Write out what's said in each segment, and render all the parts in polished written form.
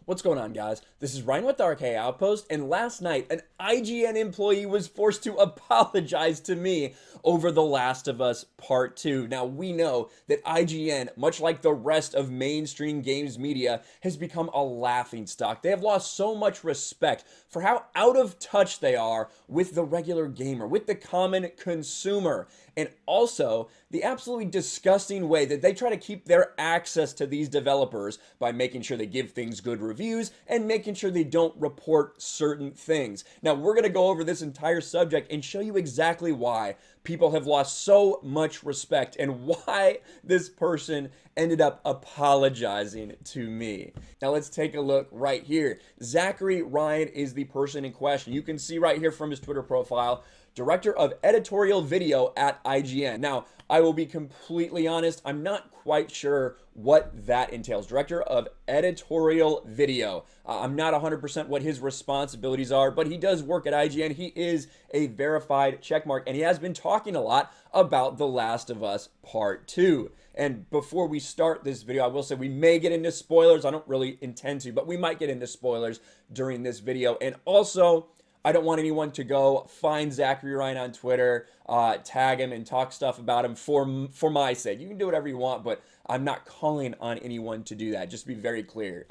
What's going on, guys? This is Ryan with the RK Outpost, and last night, an IGN employee was forced to apologize to me over The Last of Us Part 2. Now, we know that IGN, much like the rest of mainstream games media, has become a laughingstock. They have lost so much respect for how out of touch they are with the regular gamer, with the common consumer, and also the absolutely disgusting way that they try to keep their access to these developers by making sure they give things good reviews and making sure they don't report certain things. Now, we're going to go over this entire subject and show you exactly why people have lost so much respect and why this person ended up apologizing to me. Now, let's take a look right here. Zachary Ryan is the person in question. You can see right here from his Twitter profile, Director of Editorial Video at IGN. Now, I will be completely honest, I'm not quite sure what that entails. Director of Editorial Video. I'm not 100% what his responsibilities are, but he does work at IGN. He is a verified checkmark, and he has been talking a lot about The Last of Us Part 2. And before we start this video, I will say we may get into spoilers. I don't really intend to, but we might get into spoilers during this video. And also, I don't want anyone to go find Zachary Ryan on Twitter, tag him, and talk stuff about him for my sake. You can do whatever you want, but I'm not calling on anyone to do that. Just to be very clear.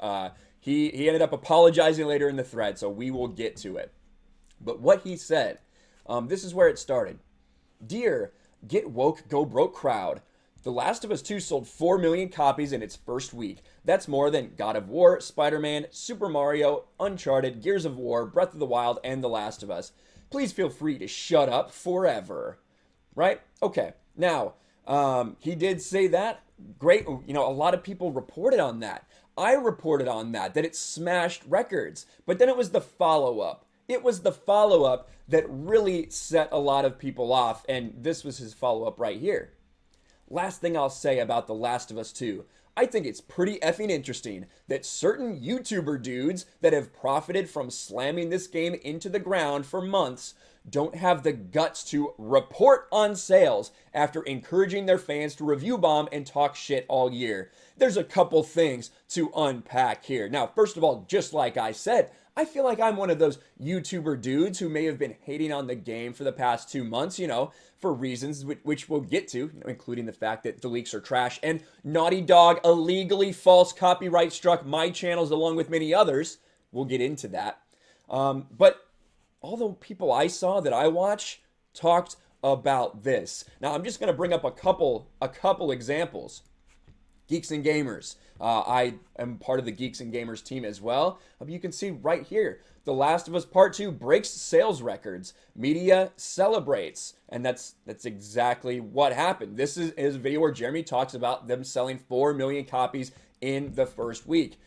He ended up apologizing later in the thread, so we will get to it. But what he said, this is where it started. Dear Get Woke, Go Broke crowd, The Last of Us 2 sold 4 million copies in its first week. That's more than God of War, Spider-Man, Super Mario, Uncharted, Gears of War, Breath of the Wild, and The Last of Us. Please feel free to shut up forever. Right? Okay. Now, he did say that. Great. You know, a lot of people reported on that. I reported on that it smashed records. But then it was the follow-up. It was the follow-up that really set a lot of people off. And this was his follow-up right here. Last thing I'll say about The Last of Us 2. I think it's pretty effing interesting that certain YouTuber dudes that have profited from slamming this game into the ground for months don't have the guts to report on sales after encouraging their fans to review bomb and talk shit all year. There's a couple things to unpack here. Now, first of all, just like I said, I feel like I'm one of those YouTuber dudes who may have been hating on the game for the past 2 months, you know, for reasons which we'll get to, including the fact that the leaks are trash and Naughty Dog illegally false copyright struck my channels along with many others. We'll get into that. But all the people I saw that I watch talked about this. Now, I'm just going to bring up a couple examples. Geeks and Gamers. I am part of the Geeks and Gamers team as well. You can see right here, The Last of Us Part 2 breaks sales records. Media celebrates. And that's exactly what happened. This is a video where Jeremy talks about them selling 4 million copies in the first week.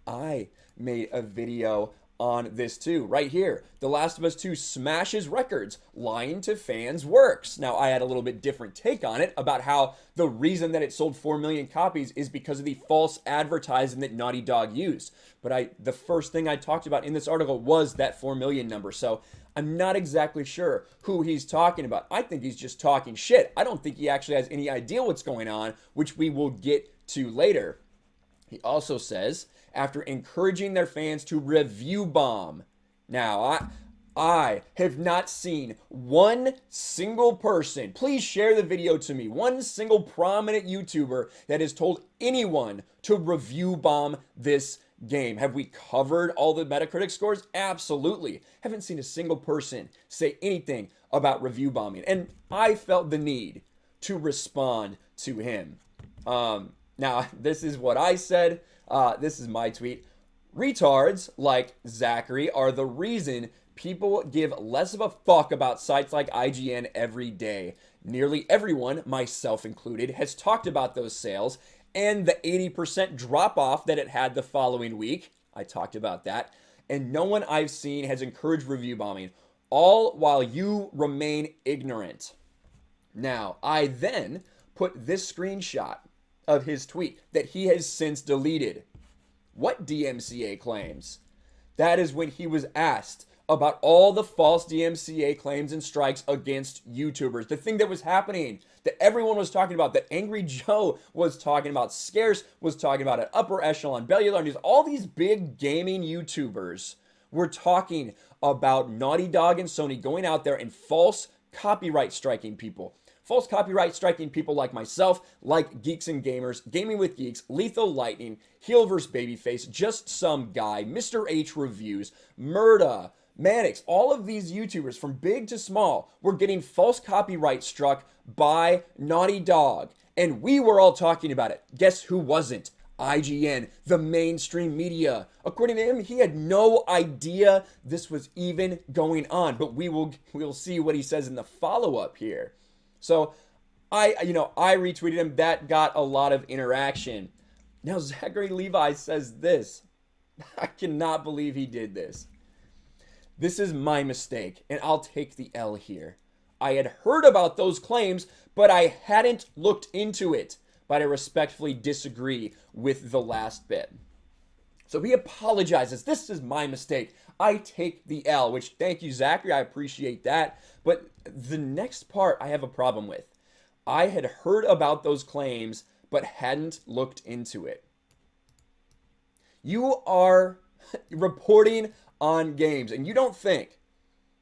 I made a video on this too, right here. The Last of Us 2 smashes records. Lying to fans works. Now, I had a little bit different take on it about how the reason that it sold 4 million copies is because of the false advertising that Naughty Dog used. But the first thing I talked about in this article was that 4 million number. So I'm not exactly sure who he's talking about. I think he's just talking shit. I don't think he actually has any idea what's going on, which we will get to later. He also says, after encouraging their fans to review bomb. Now, I have not seen one single person, please share the video to me, one single prominent YouTuber that has told anyone to review bomb this game. Have we covered all the Metacritic scores? Absolutely. Haven't seen a single person say anything about review bombing. And I felt the need to respond to him. Now, this is what I said. This is my tweet. Retards like Zachary are the reason people give less of a fuck about sites like IGN every day. Nearly everyone, myself included, has talked about those sales and the 80% drop off that it had the following week. I talked about that. And no one I've seen has encouraged review bombing, all while you remain ignorant. Now, I then put this screenshot of his tweet that he has since deleted. What DMCA claims? That is when he was asked about all the false DMCA claims and strikes against YouTubers. The thing that was happening, that everyone was talking about, that Angry Joe was talking about, Scarce was talking about, at Upper Echelon, Bellular News, all these big gaming YouTubers were talking about Naughty Dog and Sony going out there and false copyright striking people. False copyright striking people like myself, like Geeks and Gamers, Gaming with Geeks, Lethal Lightning, Heel vs. Babyface, Just Some Guy, Mr. H Reviews, Murda, Mannix, all of these YouTubers from big to small were getting false copyright struck by Naughty Dog. And we were all talking about it. Guess who wasn't? IGN, the mainstream media. According to him, he had no idea this was even going on. But we'll see what he says in the follow-up here. So I retweeted him. That got a lot of interaction. Now Zachary Levi says this. I cannot believe he did this. This is my mistake, and I'll take the L here. I had heard about those claims, but I hadn't looked into it. But I respectfully disagree with the last bit. So he apologizes. This is my mistake. I take the L, which, thank you, Zachary. I appreciate that. But the next part I have a problem with. I had heard about those claims, but hadn't looked into it. You are reporting on games, and you don't think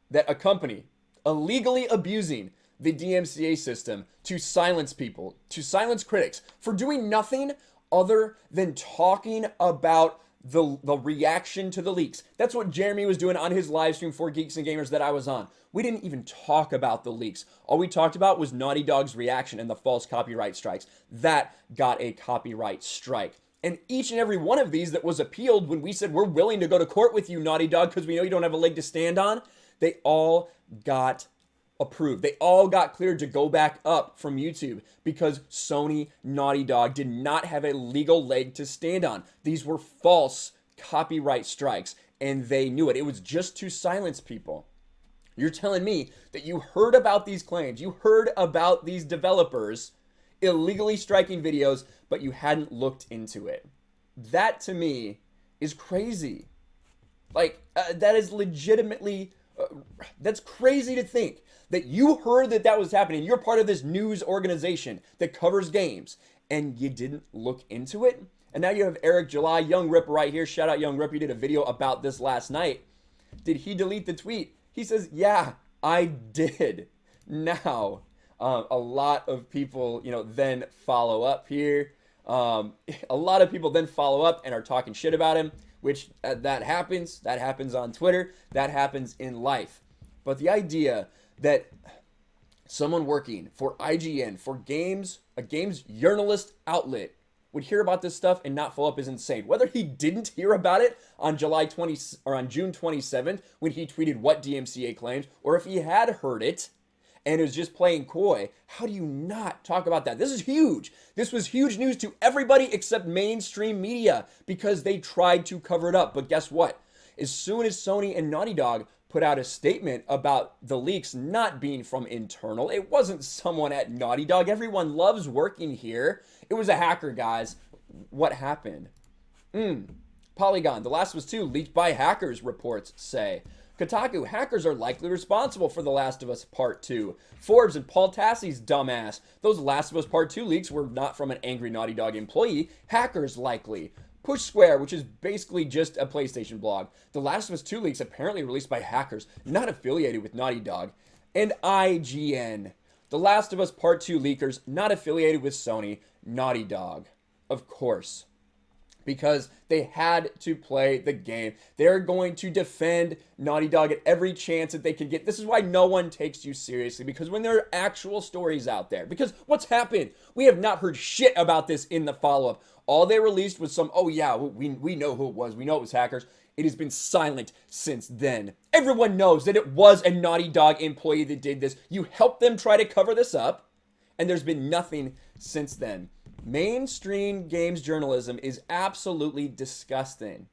that a company illegally abusing the DMCA system to silence people, to silence critics, for doing nothing other than talking about the reaction to the leaks. That's what Jeremy was doing on his live stream for Geeks and Gamers that I was on. We didn't even talk about the leaks. All we talked about was Naughty Dog's reaction and the false copyright strikes. That got a copyright strike. And each and every one of these that was appealed when we said we're willing to go to court with you, Naughty Dog, because we know you don't have a leg to stand on, they all got approved. They all got cleared to go back up from YouTube because Sony, Naughty Dog did not have a legal leg to stand on. These were false copyright strikes, and they knew it. It was just to silence people. You're telling me that you heard about these claims, you heard about these developers illegally striking videos, but you hadn't looked into it. That, to me, is crazy. Like, that is legitimately, that's crazy to think that you heard that that was happening. You're part of this news organization that covers games, and you didn't look into it. And now you have Eric July, Young Rip right here. Shout out Young Rip. He did a video about this last night. Did he delete the tweet? He says, yeah, I did. Now, a lot of people, then follow up here. A lot of people then follow up and are talking shit about him, which that happens. That happens on Twitter. That happens in life. But the idea that someone working for IGN, for games, a games journalist outlet, would hear about this stuff and not follow up is insane. Whether he didn't hear about it on June 27th when he tweeted what DMCA claims, or if he had heard it and is just playing coy, how do you not talk about that? This is huge. This was huge news to everybody except mainstream media because they tried to cover it up. But guess what? As soon as Sony and Naughty Dog put out a statement about the leaks not being from internal, it wasn't someone at Naughty Dog. Everyone loves working here. It was a hacker, guys. What happened? Polygon, The Last of Us 2 leaked by hackers, reports say. Kotaku, hackers are likely responsible for The Last of Us Part 2. Forbes and Paul Tassie's dumbass. Those Last of Us Part 2 leaks were not from an angry Naughty Dog employee. Hackers likely. Push Square, which is basically just a PlayStation blog. The Last of Us 2 leaks apparently released by hackers, not affiliated with Naughty Dog. And IGN. The Last of Us Part 2 leakers, not affiliated with Sony, Naughty Dog. Of course. Because they had to play the game. They're going to defend Naughty Dog at every chance that they can get. This is why no one takes you seriously. Because when there are actual stories out there. Because what's happened? We have not heard shit about this in the follow-up. All they released was some, oh yeah, we know who it was. We know it was hackers. It has been silent since then. Everyone knows that it was a Naughty Dog employee that did this. You helped them try to cover this up. And there's been nothing since then. Mainstream games journalism is absolutely disgusting.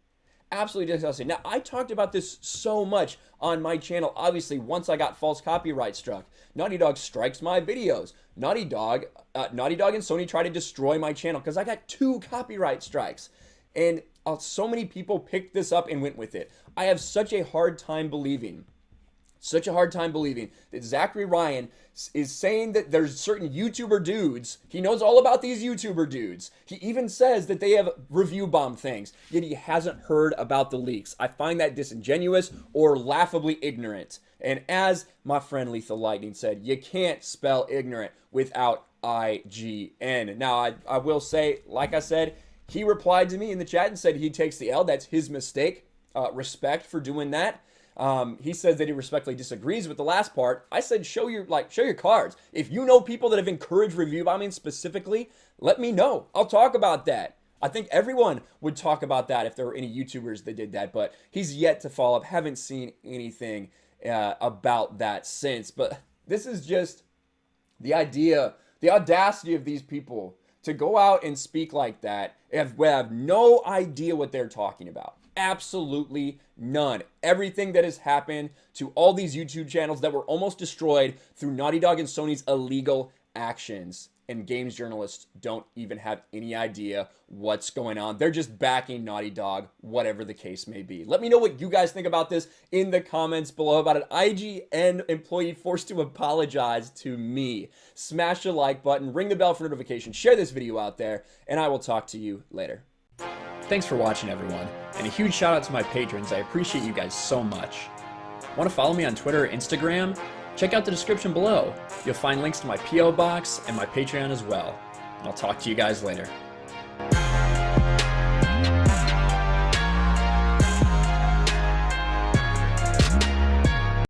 Absolutely disgusting. Now, I talked about this so much on my channel, obviously, once I got false copyright struck. Naughty Dog strikes my videos. Naughty Dog and Sony try to destroy my channel because I got 2 copyright strikes. And so many people picked this up and went with it. I have such a hard time believing that Zachary Ryan is saying that there's certain YouTuber dudes. He knows all about these YouTuber dudes. He even says that they have review bomb things, yet he hasn't heard about the leaks. I find that disingenuous or laughably ignorant. And as my friend Lethal Lightning said, you can't spell ignorant without IGN. Now, I will say, like I said, he replied to me in the chat and said he takes the L. That's his mistake. Respect for doing that. He says that he respectfully disagrees with the last part. I said, show your cards. If you know people that have encouraged review bombing specifically, let me know. I'll talk about that. I think everyone would talk about that if there were any YouTubers that did that, but he's yet to follow up. Haven't seen anything about that since. But this is just the idea, the audacity of these people to go out and speak like that and have no idea what they're talking about. Absolutely none. Everything that has happened to all these YouTube channels that were almost destroyed through Naughty Dog and Sony's illegal actions. And games journalists don't even have any idea what's going on. They're just backing Naughty Dog, whatever the case may be. Let me know what you guys think about this in the comments below about an IGN employee forced to apologize to me. Smash the like button, ring the bell for notifications, share this video out there, and I will talk to you later. Thanks for watching, everyone, and a huge shout out to my patrons. I appreciate you guys so much. Want to follow me on Twitter or Instagram? Check out the description below. You'll find links to my P.O. box and my Patreon as well. And I'll talk to you guys later.